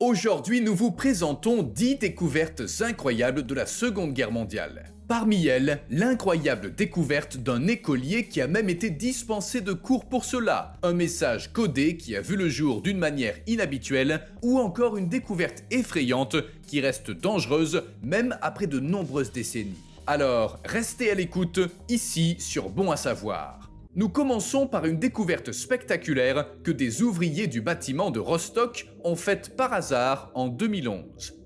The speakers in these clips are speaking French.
Aujourd'hui, nous vous présentons 10 découvertes incroyables de la Seconde Guerre mondiale. Parmi elles, l'incroyable découverte d'un écolier qui a même été dispensé de cours pour cela, un message codé qui a vu le jour d'une manière inhabituelle, ou encore une découverte effrayante qui reste dangereuse même après de nombreuses décennies. Alors, restez à l'écoute, ici sur Bon à savoir. Nous commençons par une découverte spectaculaire que des ouvriers du bâtiment de Rostock ont faite par hasard en 2011.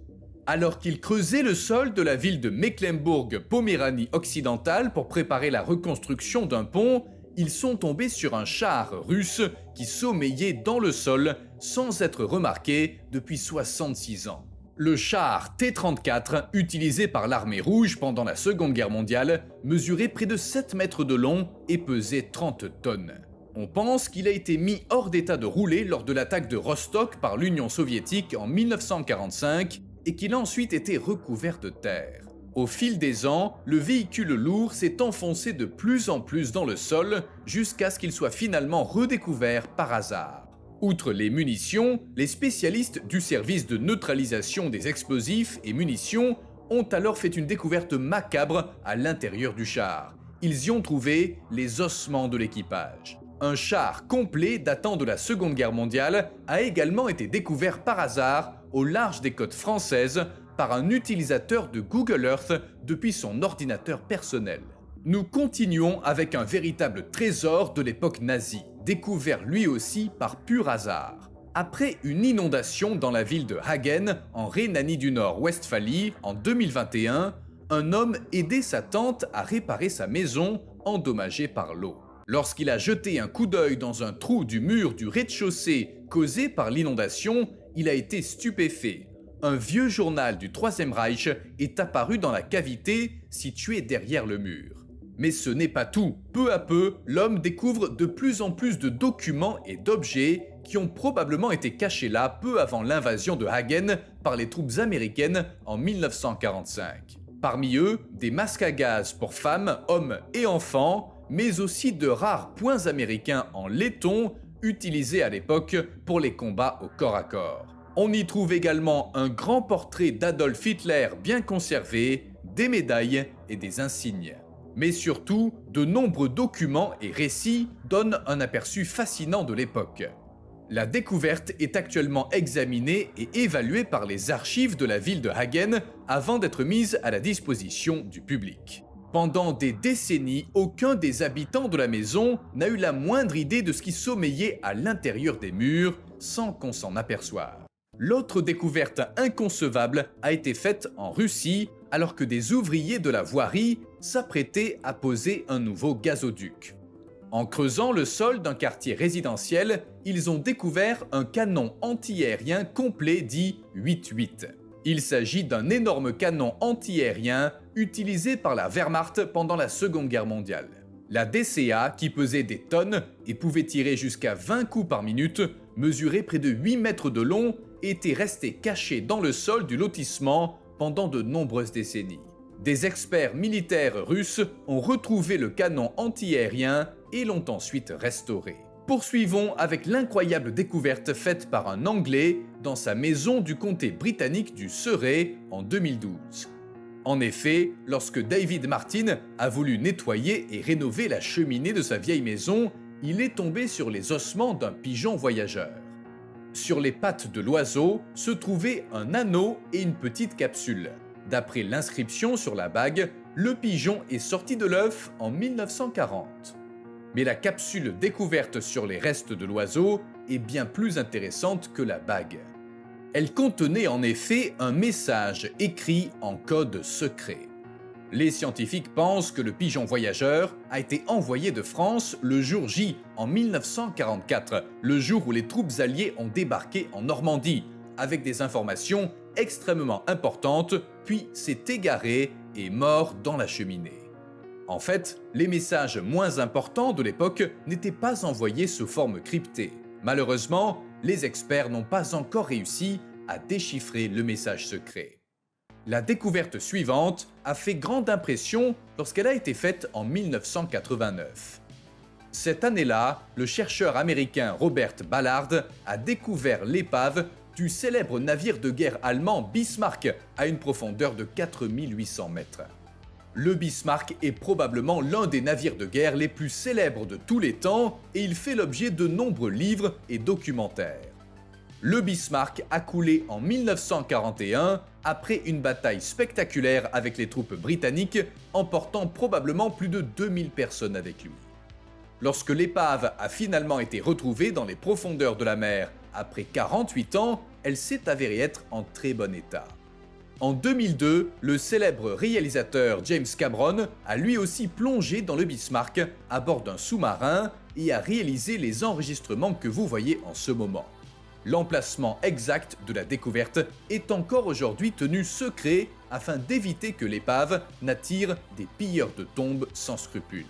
Alors qu'ils creusaient le sol de la ville de Mecklembourg-Poméranie occidentale pour préparer la reconstruction d'un pont, ils sont tombés sur un char russe qui sommeillait dans le sol sans être remarqué depuis 66 ans. Le char T-34, utilisé par l'armée rouge pendant la Seconde Guerre mondiale, mesurait près de 7 mètres de long et pesait 30 tonnes. On pense qu'il a été mis hors d'état de rouler lors de l'attaque de Rostock par l'Union soviétique en 1945 et qu'il a ensuite été recouvert de terre. Au fil des ans, le véhicule lourd s'est enfoncé de plus en plus dans le sol jusqu'à ce qu'il soit finalement redécouvert par hasard. Outre les munitions, les spécialistes du service de neutralisation des explosifs et munitions ont alors fait une découverte macabre à l'intérieur du char. Ils y ont trouvé les ossements de l'équipage. Un char complet datant de la Seconde Guerre mondiale a également été découvert par hasard au large des côtes françaises par un utilisateur de Google Earth depuis son ordinateur personnel. Nous continuons avec un véritable trésor de l'époque nazie, découvert lui aussi par pur hasard. Après une inondation dans la ville de Hagen, en Rhénanie du Nord-Westphalie, en 2021, un homme aidait sa tante à réparer sa maison endommagée par l'eau. Lorsqu'il a jeté un coup d'œil dans un trou du mur du rez-de-chaussée causé par l'inondation, il a été stupéfait. Un vieux journal du Troisième Reich est apparu dans la cavité située derrière le mur. Mais ce n'est pas tout. Peu à peu, l'homme découvre de plus en plus de documents et d'objets qui ont probablement été cachés là peu avant l'invasion de Hagen par les troupes américaines en 1945. Parmi eux, des masques à gaz pour femmes, hommes et enfants, mais aussi de rares poings américains en laiton utilisés à l'époque pour les combats au corps à corps. On y trouve également un grand portrait d'Adolf Hitler bien conservé, des médailles et des insignes. Mais surtout, de nombreux documents et récits donnent un aperçu fascinant de l'époque. La découverte est actuellement examinée et évaluée par les archives de la ville de Hagen avant d'être mise à la disposition du public. Pendant des décennies, aucun des habitants de la maison n'a eu la moindre idée de ce qui sommeillait à l'intérieur des murs sans qu'on s'en aperçoive. L'autre découverte inconcevable a été faite en Russie alors que des ouvriers de la voirie s'apprêtaient à poser un nouveau gazoduc. En creusant le sol d'un quartier résidentiel, ils ont découvert un canon antiaérien complet dit 8-8. Il s'agit d'un énorme canon antiaérien utilisé par la Wehrmacht pendant la Seconde Guerre mondiale. La DCA, qui pesait des tonnes et pouvait tirer jusqu'à 20 coups par minute, mesurait près de 8 mètres de long et était resté caché dans le sol du lotissement pendant de nombreuses décennies. Des experts militaires russes ont retrouvé le canon antiaérien et l'ont ensuite restauré. Poursuivons avec l'incroyable découverte faite par un Anglais dans sa maison du comté britannique du Surrey en 2012. En effet, lorsque David Martin a voulu nettoyer et rénover la cheminée de sa vieille maison, il est tombé sur les ossements d'un pigeon voyageur. Sur les pattes de l'oiseau se trouvait un anneau et une petite capsule. D'après l'inscription sur la bague, le pigeon est sorti de l'œuf en 1940. Mais la capsule découverte sur les restes de l'oiseau est bien plus intéressante que la bague. Elle contenait en effet un message écrit en code secret. Les scientifiques pensent que le pigeon voyageur a été envoyé de France le jour J en 1944, le jour où les troupes alliées ont débarqué en Normandie, avec des informations extrêmement importantes, puis s'est égaré et mort dans la cheminée. En fait, les messages moins importants de l'époque n'étaient pas envoyés sous forme cryptée. Malheureusement, les experts n'ont pas encore réussi à déchiffrer le message secret. La découverte suivante a fait grande impression lorsqu'elle a été faite en 1989. Cette année-là, le chercheur américain Robert Ballard a découvert l'épave du célèbre navire de guerre allemand Bismarck à une profondeur de 4800 mètres. Le Bismarck est probablement l'un des navires de guerre les plus célèbres de tous les temps et il fait l'objet de nombreux livres et documentaires. Le Bismarck a coulé en 1941 après une bataille spectaculaire avec les troupes britanniques, emportant probablement plus de 2000 personnes avec lui. Lorsque l'épave a finalement été retrouvée dans les profondeurs de la mer après 48 ans, elle s'est avérée être en très bon état. En 2002, le célèbre réalisateur James Cameron a lui aussi plongé dans le Bismarck à bord d'un sous-marin et a réalisé les enregistrements que vous voyez en ce moment. L'emplacement exact de la découverte est encore aujourd'hui tenu secret afin d'éviter que l'épave n'attire des pilleurs de tombes sans scrupules.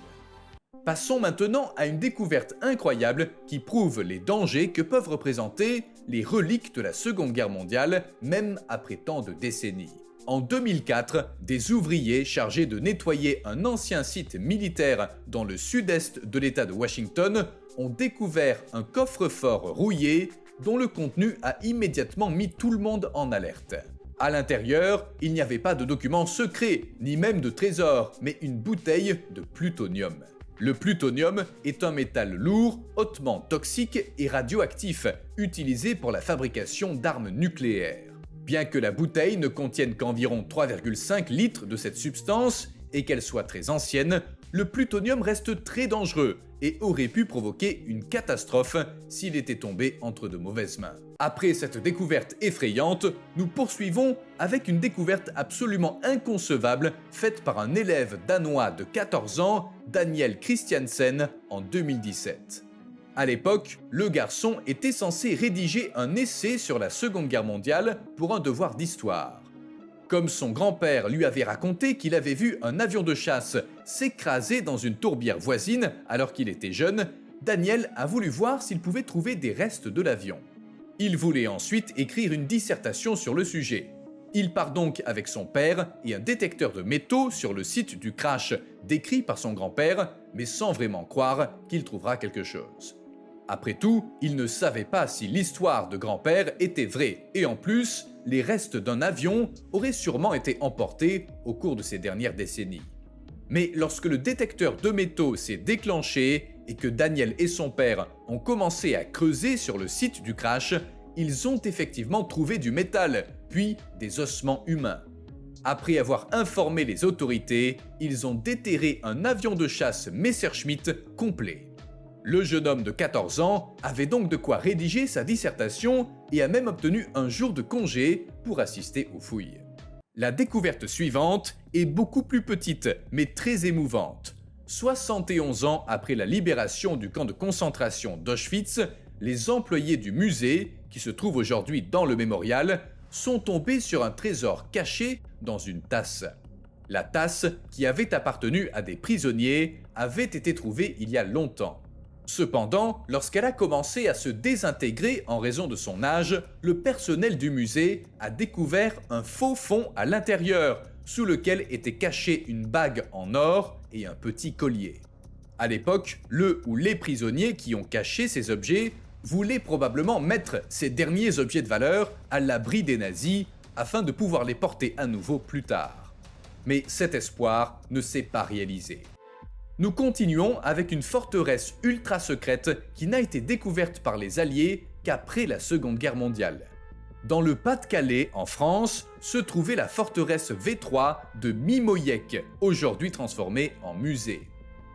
Passons maintenant à une découverte incroyable qui prouve les dangers que peuvent représenter les reliques de la Seconde Guerre mondiale, même après tant de décennies. En 2004, des ouvriers chargés de nettoyer un ancien site militaire dans le sud-est de l'État de Washington ont découvert un coffre-fort rouillé dont le contenu a immédiatement mis tout le monde en alerte. À l'intérieur, il n'y avait pas de documents secrets, ni même de trésors, mais une bouteille de plutonium. Le plutonium est un métal lourd, hautement toxique et radioactif, utilisé pour la fabrication d'armes nucléaires. Bien que la bouteille ne contienne qu'environ 3,5 litres de cette substance et qu'elle soit très ancienne, le plutonium reste très dangereux et aurait pu provoquer une catastrophe s'il était tombé entre de mauvaises mains. Après cette découverte effrayante, nous poursuivons avec une découverte absolument inconcevable faite par un élève danois de 14 ans, Daniel Christiansen, en 2017. À l'époque, le garçon était censé rédiger un essai sur la Seconde Guerre mondiale pour un devoir d'histoire. Comme son grand-père lui avait raconté qu'il avait vu un avion de chasse s'écraser dans une tourbière voisine alors qu'il était jeune, Daniel a voulu voir s'il pouvait trouver des restes de l'avion. Il voulait ensuite écrire une dissertation sur le sujet. Il part donc avec son père et un détecteur de métaux sur le site du crash décrit par son grand-père, mais sans vraiment croire qu'il trouvera quelque chose. Après tout, il ne savait pas si l'histoire de grand-père était vraie et en plus, les restes d'un avion auraient sûrement été emportés au cours de ces dernières décennies. Mais lorsque le détecteur de métaux s'est déclenché et que Daniel et son père ont commencé à creuser sur le site du crash, ils ont effectivement trouvé du métal, puis des ossements humains. Après avoir informé les autorités, ils ont déterré un avion de chasse Messerschmitt complet. Le jeune homme de 14 ans avait donc de quoi rédiger sa dissertation et a même obtenu un jour de congé pour assister aux fouilles. La découverte suivante est beaucoup plus petite, mais très émouvante. 71 ans après la libération du camp de concentration d'Auschwitz, les employés du musée, qui se trouve aujourd'hui dans le mémorial, sont tombés sur un trésor caché dans une tasse. La tasse, qui avait appartenu à des prisonniers, avait été trouvée il y a longtemps. Cependant, lorsqu'elle a commencé à se désintégrer en raison de son âge, le personnel du musée a découvert un faux fond à l'intérieur, sous lequel était cachée une bague en or et un petit collier. À l'époque, le ou les prisonniers qui ont caché ces objets voulaient probablement mettre ces derniers objets de valeur à l'abri des nazis afin de pouvoir les porter à nouveau plus tard. Mais cet espoir ne s'est pas réalisé. Nous continuons avec une forteresse ultra secrète qui n'a été découverte par les Alliés qu'après la Seconde Guerre mondiale. Dans le Pas-de-Calais, en France, se trouvait la forteresse V3 de Mimoyek, aujourd'hui transformée en musée.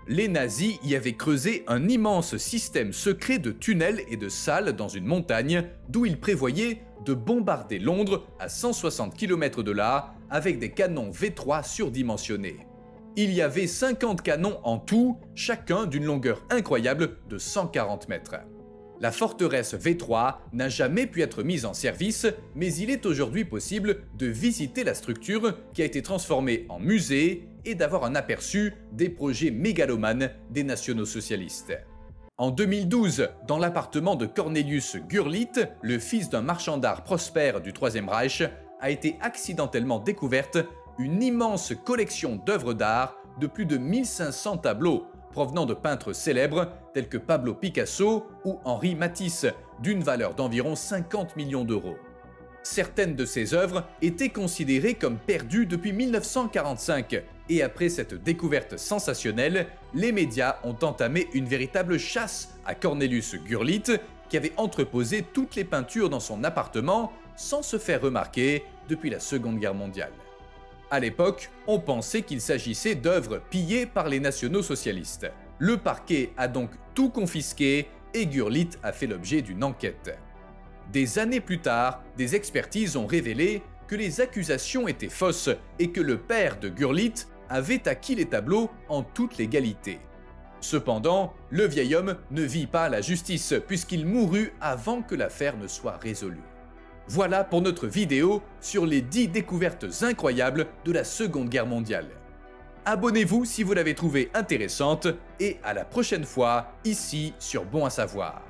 Les nazis y avaient creusé un immense système secret de tunnels et de salles dans une montagne d'où ils prévoyaient de bombarder Londres à 160 km de là avec des canons V3 surdimensionnés. Il y avait 50 canons en tout, chacun d'une longueur incroyable de 140 mètres. La forteresse V3 n'a jamais pu être mise en service, mais il est aujourd'hui possible de visiter la structure qui a été transformée en musée et d'avoir un aperçu des projets mégalomanes des nationaux-socialistes. En 2012, dans l'appartement de Cornelius Gurlitt, le fils d'un marchand d'art prospère du Troisième Reich, a été accidentellement découverte une immense collection d'œuvres d'art de plus de 1500 tableaux, provenant de peintres célèbres tels que Pablo Picasso ou Henri Matisse, d'une valeur d'environ 50 millions d'euros. Certaines de ces œuvres étaient considérées comme perdues depuis 1945, et après cette découverte sensationnelle, les médias ont entamé une véritable chasse à Cornelius Gurlitt, qui avait entreposé toutes les peintures dans son appartement sans se faire remarquer depuis la Seconde Guerre mondiale. À l'époque, on pensait qu'il s'agissait d'œuvres pillées par les nationaux-socialistes. Le parquet a donc tout confisqué et Gurlitt a fait l'objet d'une enquête. Des années plus tard, des expertises ont révélé que les accusations étaient fausses et que le père de Gurlitt avait acquis les tableaux en toute légalité. Cependant, le vieil homme ne vit pas la justice puisqu'il mourut avant que l'affaire ne soit résolue. Voilà pour notre vidéo sur les 10 découvertes incroyables de la Seconde Guerre mondiale. Abonnez-vous si vous l'avez trouvée intéressante et à la prochaine fois ici sur Bon à savoir.